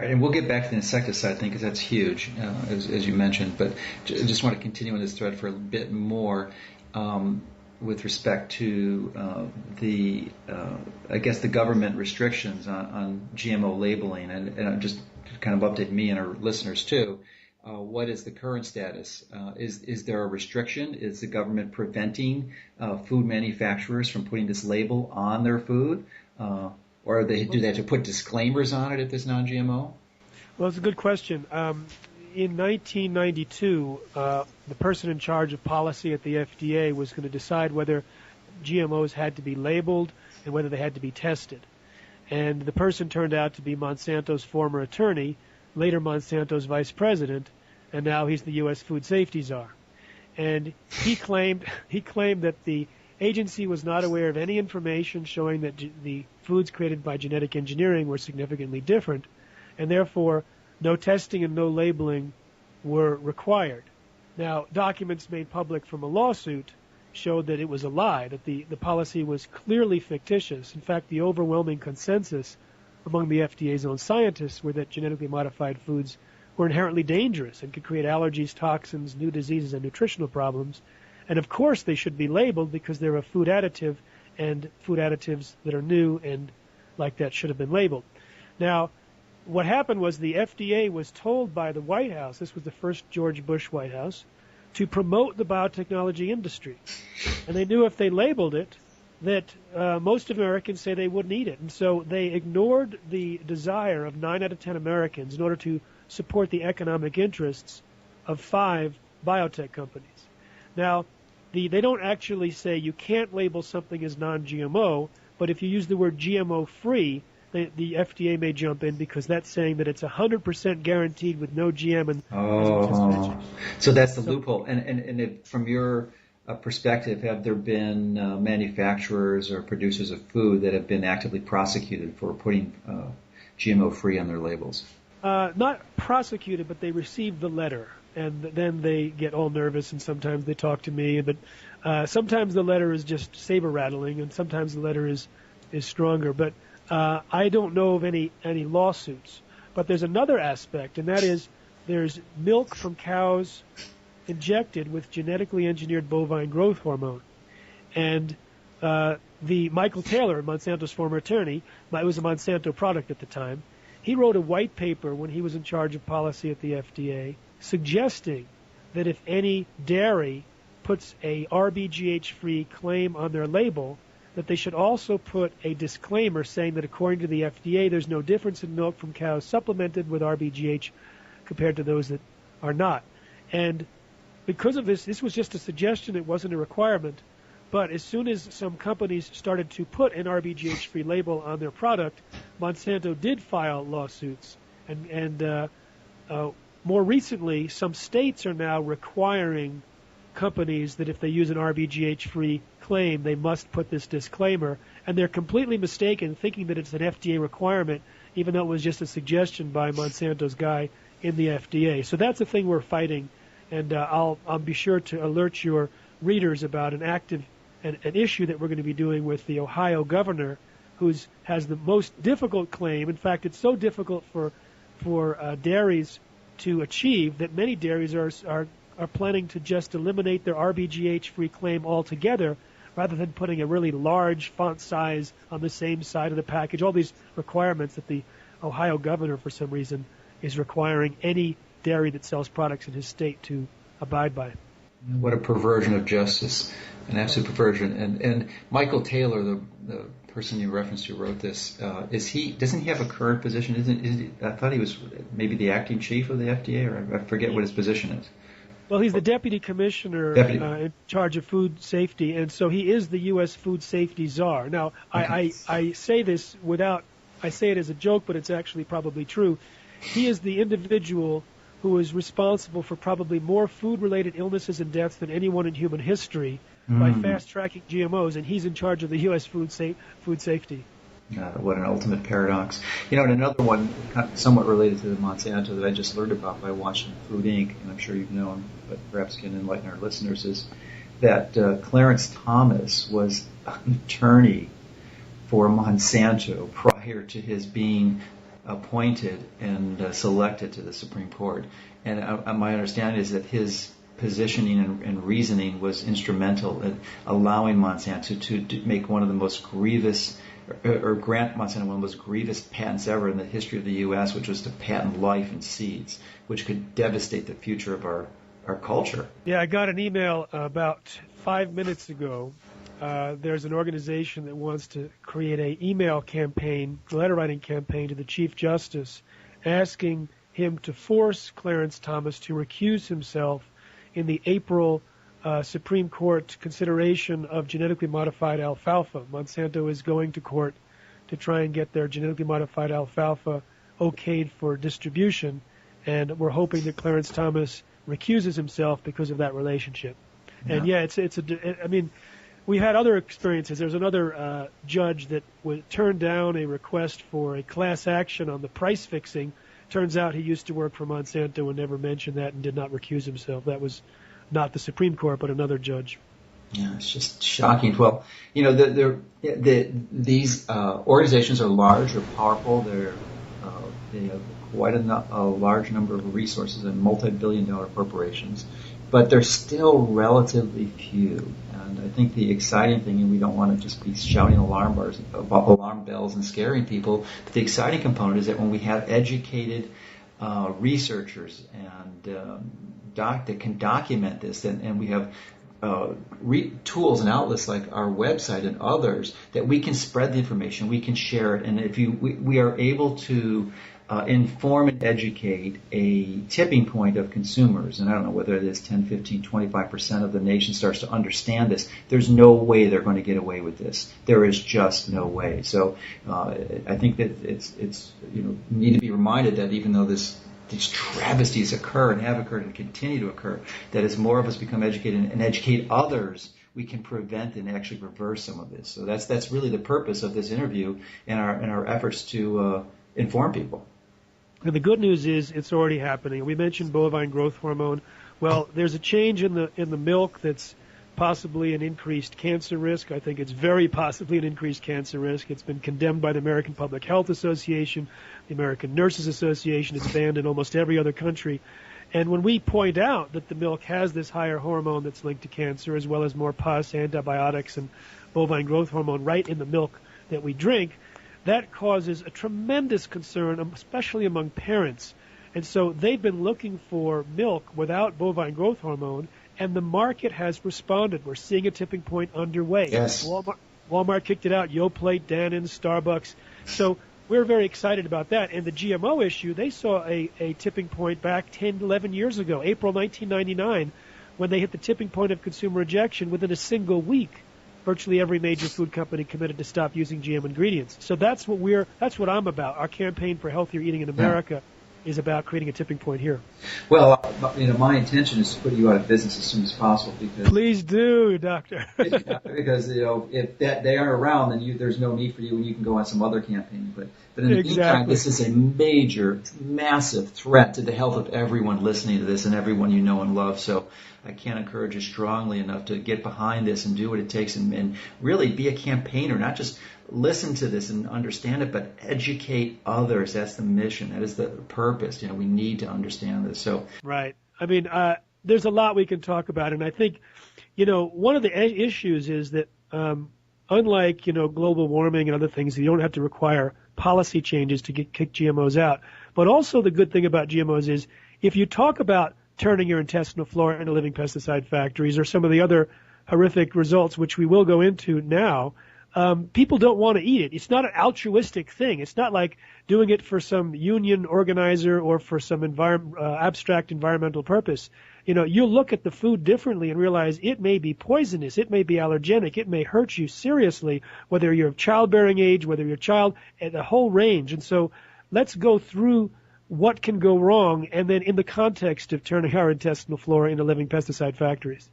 All right, and we'll get back to the insecticide thing because that's huge, as you mentioned. But just want to continue on this thread for a bit more with respect to I guess, the government restrictions on GMO labeling, and just to kind of update me and our listeners too. What is the current status? Is there a restriction? Is the government preventing food manufacturers from putting this label on their food? Or do they have to put disclaimers on it if it's non-GMO? Well, it's a good question. In 1992, the person in charge of policy at the FDA was going to decide whether GMOs had to be labeled and whether they had to be tested. And the person turned out to be Monsanto's former attorney, later Monsanto's vice president, and now he's the U.S. food safety czar. And he claimed that the agency was not aware of any information showing that the foods created by genetic engineering were significantly different, and therefore no testing and no labeling were required. Now, documents made public from a lawsuit showed that it was a lie, that the policy was clearly fictitious. In fact, the overwhelming consensus among the FDA's own scientists were that genetically modified foods were inherently dangerous and could create allergies, toxins, new diseases, and nutritional problems. And of course they should be labeled because they're a food additive, and food additives that are new and like that should have been labeled. Now, what happened was the FDA was told by the White House, this was the first George Bush White House, to promote the biotechnology industry. And they knew if they labeled it, that most Americans say they wouldn't eat it. And so they ignored the desire of 9 out of 10 Americans in order to support the economic interests of 5 biotech companies. Now, they don't actually say you can't label something as non-GMO, but if you use the word GMO-free, the FDA may jump in because that's saying that it's 100% guaranteed with no GM. And so that's the loophole. And from your perspective, have there been manufacturers or producers of food that have been actively prosecuted for putting GMO-free on their labels? Not prosecuted, but they received the letter. And then they get all nervous, and sometimes they talk to me. But sometimes the letter is just saber-rattling, and sometimes the letter is stronger. But I don't know of any lawsuits. But there's another aspect, and that is there's milk from cows injected with genetically engineered bovine growth hormone. And the Michael Taylor, Monsanto's former attorney, it was a Monsanto product at the time, he wrote a white paper when he was in charge of policy at the FDA suggesting that if any dairy puts a RBGH-free claim on their label, that they should also put a disclaimer saying that according to the FDA, there's no difference in milk from cows supplemented with RBGH compared to those that are not. And because of this was just a suggestion, it wasn't a requirement. But as soon as some companies started to put an RBGH-free label on their product, Monsanto did file lawsuits. And more recently, some states are now requiring companies that if they use an RBGH-free claim, they must put this disclaimer. And they're completely mistaken, thinking that it's an FDA requirement, even though it was just a suggestion by Monsanto's guy in the FDA. So that's the thing we're fighting. And I'll be sure to alert your readers about an issue that we're going to be doing with the Ohio governor, who has the most difficult claim. In fact, it's so difficult for dairies to achieve that many dairies are planning to just eliminate their RBGH-free claim altogether, rather than putting a really large font size on the same side of the package. All these requirements that the Ohio governor, for some reason, is requiring any dairy that sells products in his state to abide by. What a perversion of justice, an absolute perversion. And Michael Taylor, the person you referenced who wrote this, doesn't he have a current position? I thought he was maybe the acting chief of the FDA, or I forget what his position is. Well, he's the deputy commissioner in charge of food safety, and so he is the U.S. food safety czar. Now, okay. I say this I say it as a joke, but it's actually probably true. He is the individual who is responsible for probably more food-related illnesses and deaths than anyone in human history by fast-tracking GMOs, and he's in charge of the U.S. food safety. What an ultimate paradox. And another one somewhat related to the Monsanto that I just learned about by watching Food Inc., and I'm sure you've known, but perhaps can enlighten our listeners, is that Clarence Thomas was an attorney for Monsanto prior to his being appointed and selected to the Supreme Court. And my understanding is that his positioning and reasoning was instrumental in allowing Monsanto to make one of the most grievous, or grant Monsanto one of the most grievous patents ever in the history of the U.S., which was to patent life in seeds, which could devastate the future of our culture. Yeah, I got an email about 5 minutes ago. There's an organization that wants to create an email campaign, letter writing campaign to the Chief Justice, asking him to force Clarence Thomas to recuse himself in the April Supreme Court consideration of genetically modified alfalfa. Monsanto is going to court to try and get their genetically modified alfalfa okayed for distribution, and we're hoping that Clarence Thomas recuses himself because of that relationship. Yeah. And I mean, we had other experiences. There's another judge that turned down a request for a class action on the price fixing. Turns out he used to work for Monsanto and never mentioned that and did not recuse himself. That was not the Supreme Court, but another judge. Yeah, it's just shocking. Well, these organizations are large, or powerful. They have quite a large number of resources and multi-billion-dollar corporations, but they're still relatively few. And I think the exciting thing, and we don't want to just be shouting alarm bells and scaring people, but the exciting component is that when we have educated researchers and that can document this, and we have tools and outlets like our website and others, that we can spread the information, we can share it, and if we are able to inform and educate a tipping point of consumers, and I don't know whether it is 10, 15, 25% of the nation starts to understand this, there's no way they're going to get away with this. There is just no way. So I think that it's need to be reminded that even though these travesties occur and have occurred and continue to occur, that as more of us become educated and educate others, we can prevent and actually reverse some of this. So that's really the purpose of this interview and our efforts to inform people. And the good news is it's already happening. We mentioned bovine growth hormone. Well, there's a change in the milk that's possibly an increased cancer risk. I think it's very possibly an increased cancer risk. It's been condemned by the American Public Health Association, the American Nurses Association. It's banned in almost every other country. And when we point out that the milk has this higher hormone that's linked to cancer, as well as more pus, antibiotics, and bovine growth hormone right in the milk that we drink, that causes a tremendous concern, especially among parents. And so they've been looking for milk without bovine growth hormone, and the market has responded. We're seeing a tipping point underway. Yes. Walmart kicked it out, Yoplait, Dannon, Starbucks. So we're very excited about that. And the GMO issue, they saw a tipping point back 10, 11 years ago, April 1999, when they hit the tipping point of consumer rejection. Within a single week, virtually every major food company committed to stop using GM ingredients. So that's what I'm about. Our campaign for healthier eating in America is about creating a tipping point here. Well, my intention is to put you out of business as soon as possible. Because please do, Doctor. Because if they aren't around, then there's no need for you, and you can go on some other campaign. But in the meantime, this is a major, massive threat to the health of everyone listening to this and everyone you know and love. So I can't encourage you strongly enough to get behind this and do what it takes and really be a campaigner, not just listen to this and understand it, but educate others. That's the mission. That is the purpose. We need to understand this. So right. I mean, there's a lot we can talk about, and I think, one of the issues is that unlike global warming and other things, you don't have to require policy changes to kick GMOs out. But also the good thing about GMOs is if you talk about turning your intestinal flora into living pesticide factories or some of the other horrific results, which we will go into now, people don't want to eat it. It's not an altruistic thing. It's not like doing it for some union organizer or for some abstract environmental purpose. You look at the food differently and realize it may be poisonous, it may be allergenic, it may hurt you seriously, whether you're of childbearing age, whether you're a child, at the whole range. And so let's go through what can go wrong, and then in the context of turning our intestinal flora into living pesticide factories.